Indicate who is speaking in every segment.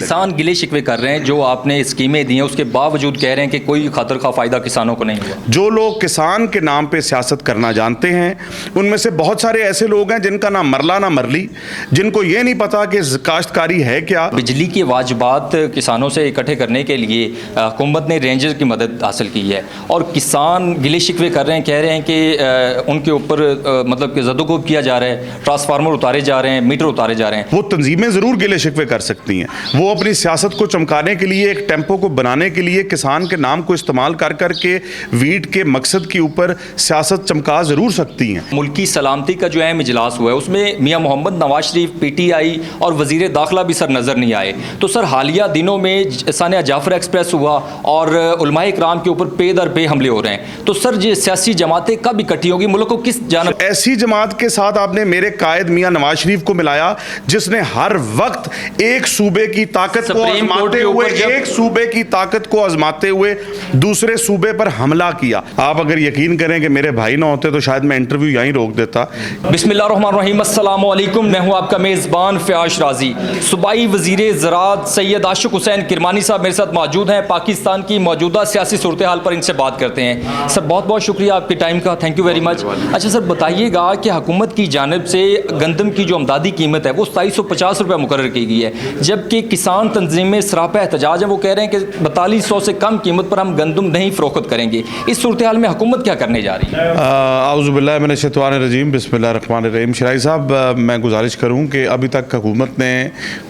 Speaker 1: किसान गिले शिकवे कर रहे हैं, जो आपने स्कीमें दी हैं उसके बावजूद कह रहे हैं कि कोई खतर का फ़ायदा किसानों को नहीं हुआ।
Speaker 2: जो लोग किसान के नाम पे सियासत करना जानते हैं, उनमें से बहुत सारे ऐसे लोग हैं जिनका ना मरला ना मरली, जिनको ये नहीं पता कि काश्तकारी है क्या।
Speaker 1: बिजली के वाजिबात किसानों से इकट्ठे करने के लिए हुकूमत ने रेंजर्स की मदद हासिल की है और किसान गिले शिकवे कर रहे हैं, कह रहे हैं कि उनके ऊपर मतलब कि जदोकोब किया जा रहा है, ट्रांसफार्मर उतारे जा रहे हैं, मीटर उतारे जा रहे हैं।
Speaker 2: वो तंजीमें ज़रूर गिले शिकवे कर सकती हैं, वो अपनी सियासत को चमकाने के लिए, एक टेम्पो को बनाने के लिए किसान के नाम को इस्तेमाल कर करके वीट के मकसद के ऊपर सियासत चमका ज़रूर सकती हैं।
Speaker 1: मुल्की सलामती का जो अहम इजलास हुआ है उसमें मियाँ मोहम्मद नवाज शरीफ, PTI और वज़ीर दाखिला भी सर नज़र नहीं आए। तो सर हालिया दिनों में सानिया जाफर एक्सप्रेस हुआ और उलमाए इकराम के ऊपर पे दर पे हमले हो रहे हैं। तो सर ये सियासी जमातें कब इकट्ठी होगी, मुल्क को किस जानब?
Speaker 2: ऐसी जमात के साथ आपने मेरे कायद मियाँ नवाज शरीफ को मिलाया जिसने हर वक्त एक सूबे की ताकत को आजमाते हुए, एक सूबे की ताकत को आजमाते हुए दूसरे सूबे पर हमला किया। आप अगर यकीन करें कि मेरे भाई ना होते तो शायद मैं इंटरव्यू यहीं रोक देता।
Speaker 1: बिस्मिल्लाहिर्रहमानिर्रहीम, अस्सलाम वालेकुम। मैं हूं आपका मेज़बान फ़याज़ राज़ी। सूबाई वज़ीर ज़राअत सैयद आशिक़ हुसैन किरमानी साहब मेरे साथ मौजूद हैं। पाकिस्तान की मौजूदा सियासी सूरत हाल पर इनसे बात करते हैं। सर बहुत बहुत शुक्रिया आपके टाइम का, थैंक यू वेरी मच। अच्छा सर बताइएगा कि हुकूमत की जानिब से गंदम की जो अमदादी कीमत है वो 2750 रुपये मुकर्रर की गई है, जबकि किसान तंजीमें सरापा एहतजाज हैं, वो कह रहे हैं कि 4200 से कम कीमत पर हम गंदम नहीं फ़रोख्त करेंगे। इस सूरत हाल में हुकूमत क्या करने जा रही है?
Speaker 2: आऊज़ु बिल्लाहि मिनश शैतानिर रजीम, बिस्मिल्लाहिर्रहमानिर्रहीम। शराई साहब, मैं गुजारिश करूँ कि अभी तक हुकूमत ने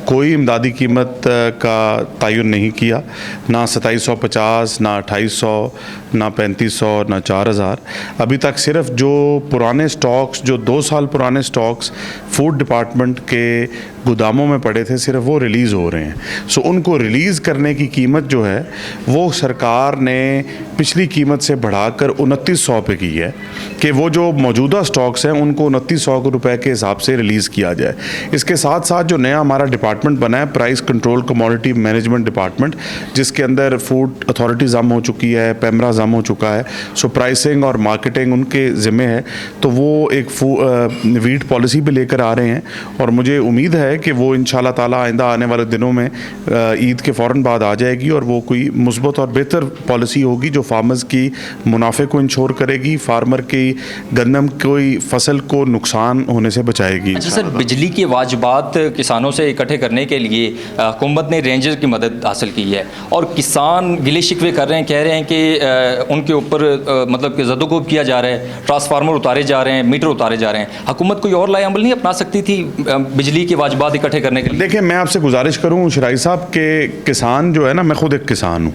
Speaker 2: कोई इमदादी कीमत का तयन नहीं किया, ना 2750, ना 2800, ना 3500, ना 4000। अभी तक सिर्फ जो पुराने स्टॉक्स, जो 2 साल पुराने स्टॉक्स फूड डिपार्टमेंट के गोदामों में पड़े थे, सिर्फ वो रिलीज़ हो रहे हैं। सो उनको रिलीज़ करने की कीमत जो है वो सरकार ने पिछली कीमत से बढ़ाकर 2900 पे की है कि वो जो मौजूदा स्टॉक्स हैं उनको 2900 रुपए के हिसाब से रिलीज़ किया जाए। इसके साथ साथ जो नया हमारा डिपार्टमेंट बना है, price control commodity management department, जिसके अंदर फूड अथॉरिटी जम हो चुकी है, पेमरा जम हो चुका है, सो प्राइसिंग और मार्केटिंग उनके ज़िम्मे है। तो वो एक वीट पॉलिसी भी लेकर आ रहे हैं और मुझे उम्मीद है कि वो इंशाल्लाह ताला आइंदा आने वाले दिनों में ईद के फ़ौरन बाद आ जाएगी और वो कोई मुस्बत और बेहतर पॉलिसी होगी जो फार्मर्स की मुनाफे को इंश्योर करेगी, फार्मर की गंदम कोई फसल को नुकसान होने से बचाएगी।
Speaker 1: अच्छा सर, बिजली के वाजिबात किसानों से इकट्ठे करने के लिए हुकूमत ने रेंजर्स की मदद हासिल की है और किसान गिले शिकवे कर रहे हैं, कह रहे हैं कि उनके ऊपर मतलब कि जदोकोब किया जा रहा है, ट्रांसफार्मर उतारे जा रहे हैं, मीटर उतारे जा रहे हैं। हुकूमत कोई और लाए अमल नहीं अपना सकती थी बिजली के वाजिबात इकट्ठे करने के लिए?
Speaker 2: देखिए, मैं आपसे गुजारिश करूं शराई साहब के किसान जो है ना, मैं खुद एक किसान हूं,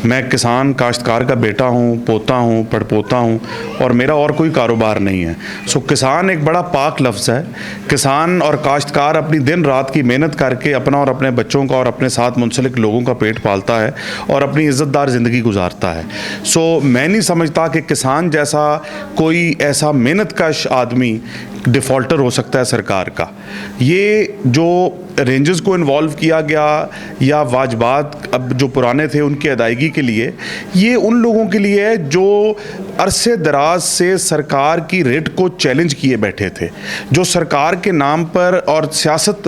Speaker 2: मैं किसान काश्तकार का बेटा हूं, पोता हूं, पड़पोता हूं और मेरा और कोई कारोबार नहीं है। सो किसान एक बड़ा पाक लफ्ज़ है। किसान और काश्तकार अपनी दिन रात की मेहनत करके अपना और अपने बच्चों का और अपने साथ मुंसलिक लोगों का पेट पालता है और अपनी इज़्ज़तदार ज़िंदगी गुजारता है। सो मैं नहीं समझता कि किसान जैसा कोई ऐसा मेहनतकश आदमी डिफ़ॉल्टर हो सकता है सरकार का। ये जो रेंजर्स को इन्वॉल्व किया गया या वाजबात अब जो पुराने थे उनकी अदायगी के लिए, ये उन लोगों के लिए है जो अरसे दराज से सरकार की रेट को चैलेंज किए बैठे थे, जो सरकार के नाम पर और सियासत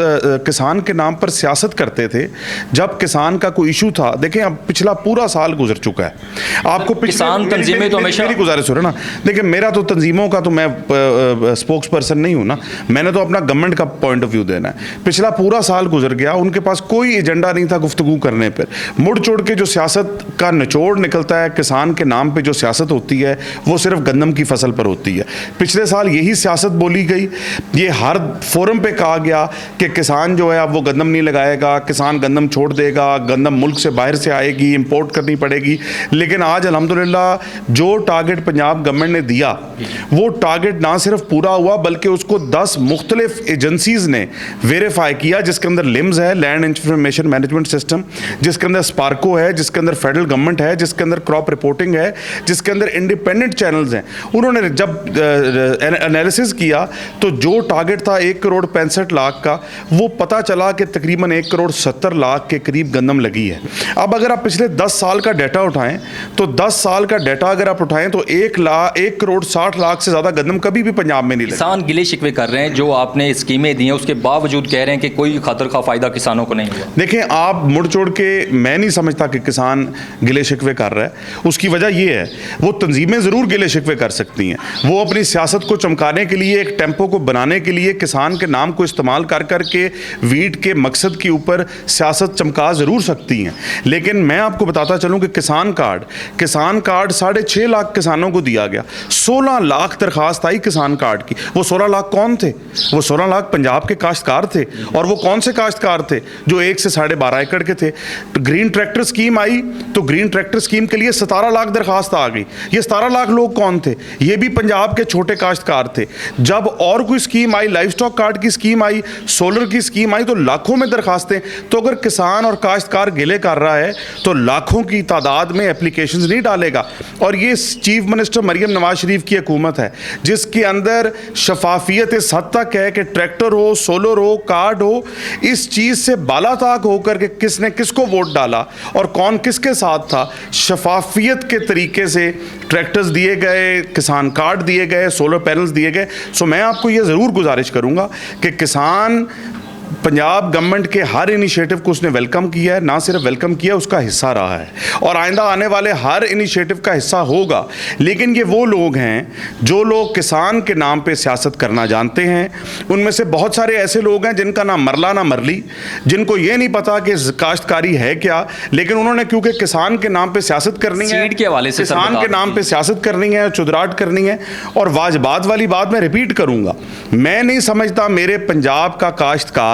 Speaker 2: किसान के नाम पर सियासत करते थे। जब किसान का कोई इशू था, देखें अब पिछला पूरा साल गुजर चुका है, आपको
Speaker 1: किसान तंजीमें तो हमेशा,
Speaker 2: मेरी गुजारिश हो रहा ना, देखिए मेरा तो तंजीमों का तो मैं स्पोक्स पर्सन नहीं हूँ ना, मैंने तो अपना गवर्नमेंट का पॉइंट ऑफ व्यू देना है। पिछला पूरा साल गुजर गया, उनके पास कोई एजेंडा नहीं था गुफ्तगू करने पर। मुड़ चोड़ के जो सियासत का निचोड़ निकलता है, किसान के नाम पे जो सियासत होती है वो सिर्फ गंदम की फसल पर होती है। पिछले साल यही सियासत बोली गई, ये हर फोरम पे कहा गया कि किसान जो है अब वो गंदम नहीं लगाएगा, किसान गंदम छोड़ देगा, गंदम मुल्क से बाहर से आएगी, इंपोर्ट करनी पड़ेगी। लेकिन आज अल्हम्दुलिल्लाह जो टारगेट पंजाब गवर्नमेंट ने दिया वो टारगेट ना सिर्फ पूरा हुआ बल्कि उसको 10 मुख्तलिफ एजेंसीज ने वेरीफाई किया, जिसके अंदर लिम्स है, लैंड इंफॉर्मेशन मैनेजमेंट सिस्टम, जिसके अंदर स्पार्को है, जिसके अंदर फेडरल गवर्नमेंट है, जिसके अंदर क्रॉप रिपोर्टिंग है, जिसके अंदर इंडिपेंडेंट चैनल्स हैं उन्होंने जब एनालिसिस किया तो जो टारगेट था 1,65,00,000 का, वो पता चला कि तकरीबन 1,70,00,000 के करीब गंदम लगी है। अब अगर आप पिछले 10 साल का डाटा उठाएं तो 10 साल का डाटा अगर आप उठाएं तो 1,60,00,000 से ज़्यादा गंदम कभी भी पंजाब में नहीं लगी।
Speaker 1: किसान गिले शिकवे कर रहे हैं, जो आपने स्कीमें दी हैं उसके बावजूद कह रहे हैं कि कोई खातर का फ़ायदा किसानों को नहीं हुआ।
Speaker 2: देखें, आप मुड़ छोड़ के, मैं नहीं समझता कि किसान गिले शिकवे कर रहा है। उसकी वजह यह है, वो तंजीमें ज़रूर गिले शिकवे कर सकती हैं, वो अपनी सियासत को चमकाने के लिए, एक टेम्पो को बनाने के लिए किसान के नाम को इस्तेमाल कर करके वीट के मकसद के ऊपर सियासत चमका ज़रूर सकती हैं। लेकिन मैं आपको बताता चलूँ कि किसान कार्ड 6.5 लाख किसानों को दिया गया, 16 लाख दरखास्त आई किसान कार्ड की। वो 16 लाख कौन थे? वो 16 लाख पंजाब के काश्तकार थे। और वो कौन से काश्तकार थे? जो 1 से 12.5 एकड़ के थे। तो ग्रीन ट्रैक्टर स्कीम आई तो ग्रीन ट्रैक्टर स्कीम के लिए 17 लाख दरखास्त आ गई। ये 17 लाख लोग कौन थे? ये भी पंजाब के छोटे काश्तकार थे। जब और कोई स्कीम आई, लाइफ स्टॉक कार्ड की स्कीम आई, सोलर की स्कीम आई, तो लाखों में दरखास्तें। तो अगर किसान और काश्तकार गिले कर रहा है तो लाखों की तादाद में एप्लीकेशंस नहीं डालेगा। और ये चीफ मिनिस्टर मरियम नवाज शरीफ की हुकूमत है जिसके अंदर शफाफियत इस हद तक है कि ट्रैक्टर हो, सोलर हो, कार्ड हो, इस चीज़ से बालाताक होकर के किसने किसको वोट डाला और कौन किसके साथ था, शफाफियत के तरीके से ट्रैक्टर्स दिए गए, किसान कार्ड दिए गए, सोलर पैनल्स दिए गए। सो मैं आपको ये ज़रूर गुजारिश करूँगा कि किसान पंजाब गवर्नमेंट के हर इनिशिएटिव को उसने वेलकम किया है, ना सिर्फ वेलकम किया, उसका हिस्सा रहा है और आइंदा आने वाले हर इनिशिएटिव का हिस्सा होगा। लेकिन ये वो लोग हैं जो लोग किसान के नाम पे सियासत करना जानते हैं। उनमें से बहुत सारे ऐसे लोग हैं जिनका ना मरला ना मरली, जिनको ये नहीं पता कि काश्तकारी है क्या, लेकिन उन्होंने क्योंकि किसान के नाम पे सियासत करनी है,
Speaker 1: सीड के हवाले से
Speaker 2: किसान के नाम पे सियासत करनी है, चुदराट करनी है। और वाजबात वाली बात मैं रिपीट करूंगा, मैं नहीं समझता मेरे पंजाब का काश्तकार,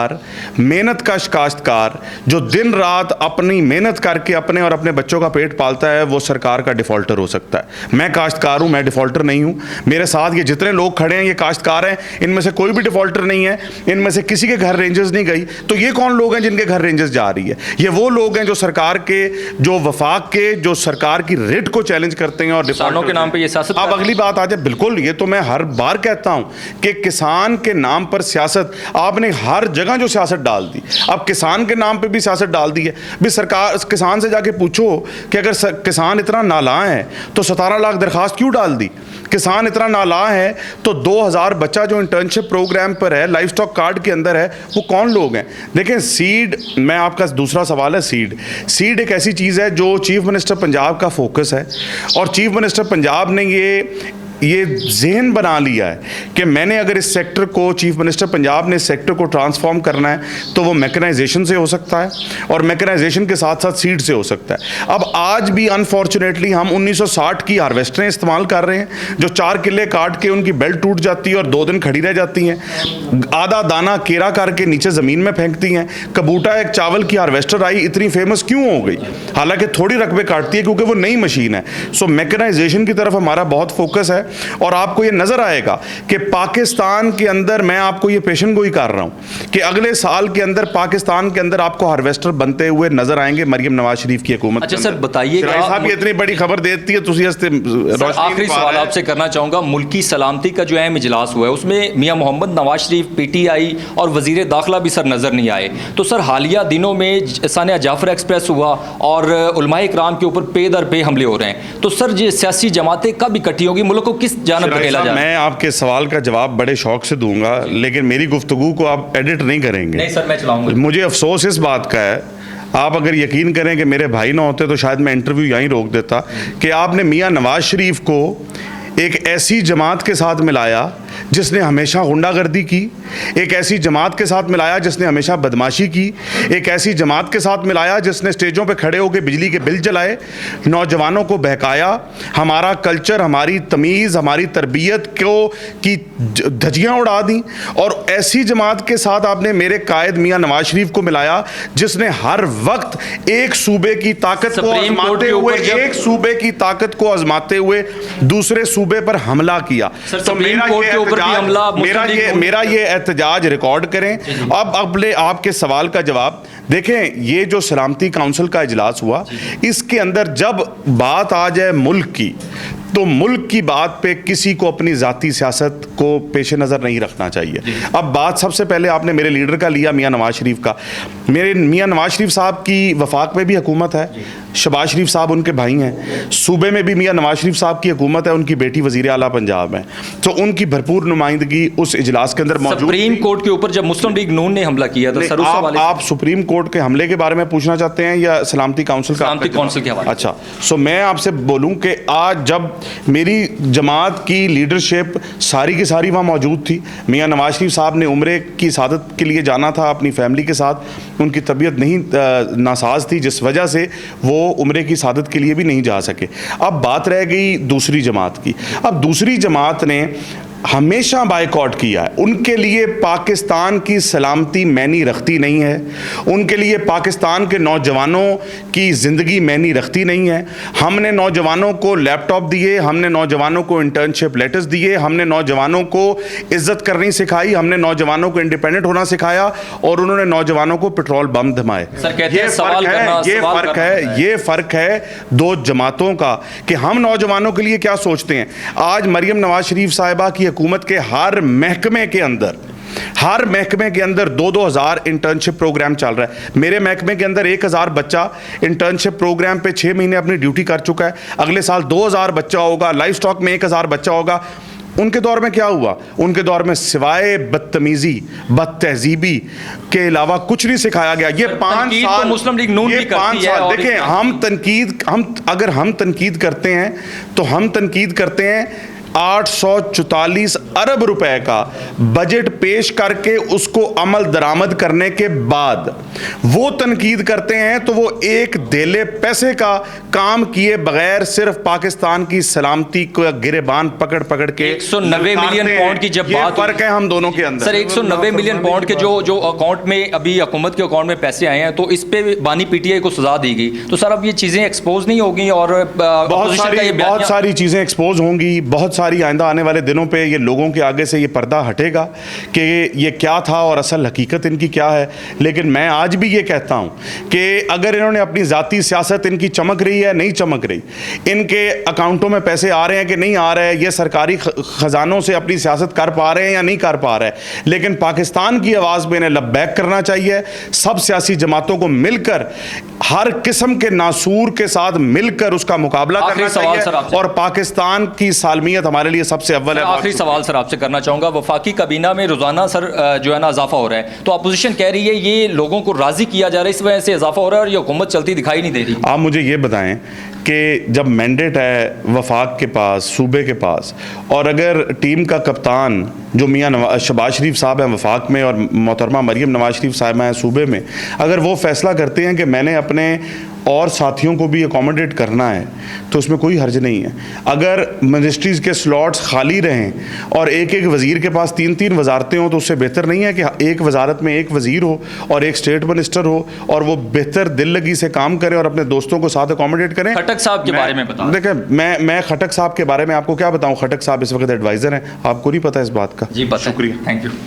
Speaker 2: मेहनत कश काश्तकार जो दिन रात अपनी मेहनत करके अपने और अपने बच्चों का पेट पालता है, वो सरकार का डिफॉल्टर हो सकता है। मैं काश्तकार हूं, मैं डिफॉल्टर नहीं हूं। मेरे साथ ये जितने लोग खड़े हैं ये काश्तकार हैं, इनमें से कोई भी डिफॉल्टर नहीं है, इनमें से किसी के घर रेंजर्स नहीं गई। तो ये कौन लोग हैं जिनके घर रेंजर्स जा रही है? ये वो लोग हैं जो सरकार के, जो वफाक के, जो सरकार की रेट को चैलेंज करते हैं और
Speaker 1: किसानों के नाम पे ये सियासत।
Speaker 2: अब अगली बात आ जाए, बिल्कुल, ये तो मैं हर बार कहता हूं कि किसान के नाम पर सियासत, आपने हर जगह जो सियासत डाल दी, अब किसान के नाम पे भी सियासत डाल दी है। भी सरकार किसान से जाके पूछो कि अगर किसान इतना नालायक है तो 17 लाख दरखास्त क्यों डाल दी? किसान इतना नालायक है तो 2000 बच्चा जो इंटर्नशिप प्रोग्राम पर है, लाइफ स्टॉक कार्ड के अंदर है, वो कौन लोग हैं? देखें, सीड, मैं आपका दूसरा सवाल है, सीड एक ऐसी चीज़ है जो चीफ मिनिस्टर पंजाब का फोकस है और चीफ मिनिस्टर पंजाब ने ये ज़हन बना लिया है कि मैंने अगर इस सेक्टर को, चीफ मिनिस्टर पंजाब ने इस सेक्टर को ट्रांसफॉर्म करना है तो वो मैकेनाइजेशन से हो सकता है और मैकेनाइजेशन के साथ साथ सीड से हो सकता है। अब आज भी अनफॉर्चुनेटली हम 1960 की हार्वेस्टरें इस्तेमाल कर रहे हैं जो 4 किले काट के उनकी बेल्ट टूट जाती है और 2 दिन खड़ी रह जाती हैं, आधा दाना केरा करके नीचे ज़मीन में फेंकती हैं। कबूटा एक चावल की हार्वेस्टर आई, इतनी फेमस क्यों हो गई? हालांकि थोड़ी रकबे काटती है क्योंकि वो नई मशीन है। सो मैकेनाइजेशन की तरफ हमारा बहुत फोकस है और आपको ये नजर आएगा कि पाकिस्तान के अंदर, मैं आपको ये पेशन गोई कर रहा हूं कि अगले साल के अंदर पाकिस्तान के अंदर आपको हार्वेस्टर बनते हुए नजर आएंगे मरियम नवाज शरीफ की हुकूमत।
Speaker 1: अच्छा सर, बताइएगा,
Speaker 2: साहब ये इतनी बड़ी खबर देती है,
Speaker 1: आखिरी सवाल आपसे करना चाहूंगा। मुल्की सलामती का जो अहम इजलास हुआ है उसमें मियां मोहम्मद नवाज शरीफ, PTI और वजीर दाखिला भी सर नजर नहीं आए। तो सर हालिया दिनों में सानिया जाफर एक्सप्रेस हुआ और उलमाए इकराम के ऊपर पे दर पे हमले हो रहे हैं। तो सर ये सियासी जमातें कब इकट्ठी होंगी, मुल्क को किस जानब धकेला जाए?
Speaker 2: मैं आपके सवाल का जवाब बड़े शौक से दूंगा लेकिन मेरी गुफ्तगू को आप एडिट नहीं करेंगे।
Speaker 1: नहीं सर, मैं चलाऊंगा।
Speaker 2: मुझे अफसोस इस बात का है, आप अगर यकीन करें कि मेरे भाई ना होते तो शायद मैं इंटरव्यू यहीं रोक देता, कि आपने मियां नवाज शरीफ को एक ऐसी जमात के साथ मिलाया जिसने हमेशा गुंडागर्दी की, एक ऐसी जमात के साथ मिलाया जिसने हमेशा बदमाशी की, एक ऐसी जमात के साथ मिलाया जिसने स्टेजों पे खड़े होकर बिजली के बिल जलाए, नौजवानों को बहकाया, हमारा कल्चर, हमारी तमीज़, हमारी तरबियत को की धज्जियाँ उड़ा दी। और ऐसी जमात के साथ आपने मेरे कायद मियां नवाज शरीफ को मिलाया जिसने हर वक्त एक सूबे की ताकत को आजमाते हुए, एक सूबे की ताकत को आजमाते हुए दूसरे सूबे पर हमला किया। तो मेरा ये एहतजाज रिकॉर्ड करें। अब अगले आपके सवाल का जवाब देखें, ये जो सलामती काउंसिल का इजलास हुआ इसके अंदर जब बात आ जाए मुल्क की, तो मुल्क की बात पे किसी को अपनी ज़ाती सियासत को पेश नज़र नहीं रखना चाहिए। अब बात सबसे पहले आपने मेरे लीडर का लिया, मियाँ नवाज शरीफ का। मेरे मियाँ नवाज शरीफ साहब की वफाक में भी हुकूमत है, शहबाज शरीफ साहब उनके भाई हैं, सूबे में भी मियाँ नवाज शरीफ साहब की हुकूमत है, उनकी बेटी वज़ीर आला पंजाब है, तो उनकी भरपूर नुमाइंदगी उस इजलास के अंदर मौजूद।
Speaker 1: सुप्रीम कोर्ट के ऊपर जब मुस्लिम लीग नून ने हमला किया था, सरूसा वाले
Speaker 2: आप सुप्रीम कोर्ट के हमले के बारे में पूछना चाहते हैं या सलामती काउंसिल का?
Speaker 1: सलामती काउंसिल के हवाले।
Speaker 2: अच्छा, सो मैं आपसे बोलूं कि आज जब मेरी जमात की लीडरशिप सारी की सारी वहाँ मौजूद थी, मियाँ नवाज शरीफ साहब ने उम्रे की सादत के लिए जाना था अपनी फैमिली के साथ, उनकी तबीयत नहीं नासाज थी जिस वजह से वो उम्रे की सादत के लिए भी नहीं जा सके। अब बात रह गई दूसरी जमात की। अब दूसरी जमात ने हमेशा बायकॉट किया है, उनके लिए पाकिस्तान की सलामती मैनी रखती नहीं है, उनके लिए पाकिस्तान के नौजवानों की ज़िंदगी मैनी रखती नहीं है। हमने नौजवानों को लैपटॉप दिए, हमने नौजवानों को इंटर्नशिप लेटर्स दिए, हमने नौजवानों को इज्जत करनी सिखाई, हमने नौजवानों को इंडिपेंडेंट होना सिखाया और उन्होंने नौजवानों को पेट्रोल बम धमाए। ये फ़र्क है दो जमातों का कि हम नौजवानों के लिए क्या सोचते हैं। आज मरियम नवाज शरीफ साहिबा की हुकूमत के हर महकमे के अंदर 2-2 हज़ार इंटर्नशिप प्रोग्राम चल रहा है। मेरे महकमे के अंदर 1,000 बच्चा इंटर्नशिप प्रोग्राम पे 6 महीने अपनी ड्यूटी कर चुका है। अगले साल 2,000 बच्चा होगा, लाइफ स्टॉक में 1,000 बच्चा होगा। उनके दौर में क्या हुआ? उनके दौर में सिवाय बदतमीजी, बदतहजीबी के अलावा कुछ नहीं सिखाया गया। ये 5 साल
Speaker 1: तो मुस्लिम लीग नून भी करती है।
Speaker 2: देखें, हम तनकीद करते हैं तो हम तनकीद करते हैं 844 अरब रुपए का बजट पेश करके उसको अमल दरामद करने के बाद वो तनकीद करते हैं, तो वो एक देले पैसे का काम किए बगैर सिर्फ पाकिस्तान की सलामती को गिरेबान पकड़ पकड़ के
Speaker 1: 190 मिलियन पाउंड की जब बात,
Speaker 2: फर्क है हम दोनों के अंदर।
Speaker 1: सर 190 मिलियन पाउंड के जो अकाउंट में अभी हुकूमत के अकाउंट में पैसे आए हैं, तो इस पे बानी पीटीआई को सजा दी गई, तो सर अब ये चीजें एक्सपोज नहीं होगी और
Speaker 2: बहुत सारी चीजें एक्सपोज होंगी, बहुत सारी आइंदा आने वाले दिनों पे ये लोगों के आगे से ये पर्दा हटेगा कि ये क्या था और असल हकीकत इनकी क्या है। लेकिन मैं आज भी ये कहता हूं कि अगर इन्होंने अपनी ज़ाती सियासत इनकी चमक रही है, नहीं चमक रही, इनके अकाउंटों में पैसे आ रहे हैं कि नहीं आ रहे हैं, ये सरकारी ख़जानों से अपनी सियासत कर पा रहे हैं या नहीं कर पा रहे हैं, लेकिन पाकिस्तान की आवाज़ में इन्हें लबैक करना चाहिए। सब सियासी जमातों को मिलकर हर किस्म के नासूर के साथ मिलकर उसका मुकाबला करना चाहिए और पाकिस्तान की सालमियत हमारे लिए सबसे अव्वल है।
Speaker 1: आखिरी सवाल सर आपसे करना चाहूँगा, वफाकी काबीना में रोज़ाना सर जो है ना इजाफा हो रहा है, तो अपोजिशन कह रही है ये लोगों को राज़ी किया जा रहा है, इस वजह से इजाफा हो रहा है और ये हुकूमत चलती दिखाई नहीं दे रही।
Speaker 2: आप मुझे ये बताएं कि जब मैंडेट है वफाक के पास, सूबे के पास, और अगर टीम का कप्तान जो मियाँ शहबाज शरीफ साहब हैं वफाक में और मोहतरमा मरियम नवाज शरीफ साहिबा हैं सूबे में, अगर वो फैसला करते हैं कि मैंने अपने और साथियों को भी अकोमोडेट करना है, तो उसमें कोई हर्ज नहीं है। अगर मिनिस्ट्रीज़ के स्लॉट्स खाली रहें और एक एक वज़ीर के पास 3-3 वजारतें हों, तो उससे बेहतर नहीं है कि एक वजारत में एक वज़ीर हो और एक स्टेट मिनिस्टर हो और वो बेहतर दिल लगी से काम करें और अपने दोस्तों को साथ अकोमोडेट करें।
Speaker 1: खटक साहब के बारे में बताओ।
Speaker 2: देखें, मैं खटक साहब के बारे में आपको क्या बताऊँ, खटक साहब इस वक्त एडवाइज़र हैं, आपको नहीं पता इस बात का।
Speaker 1: जी, शुक्रिया, थैंक यू।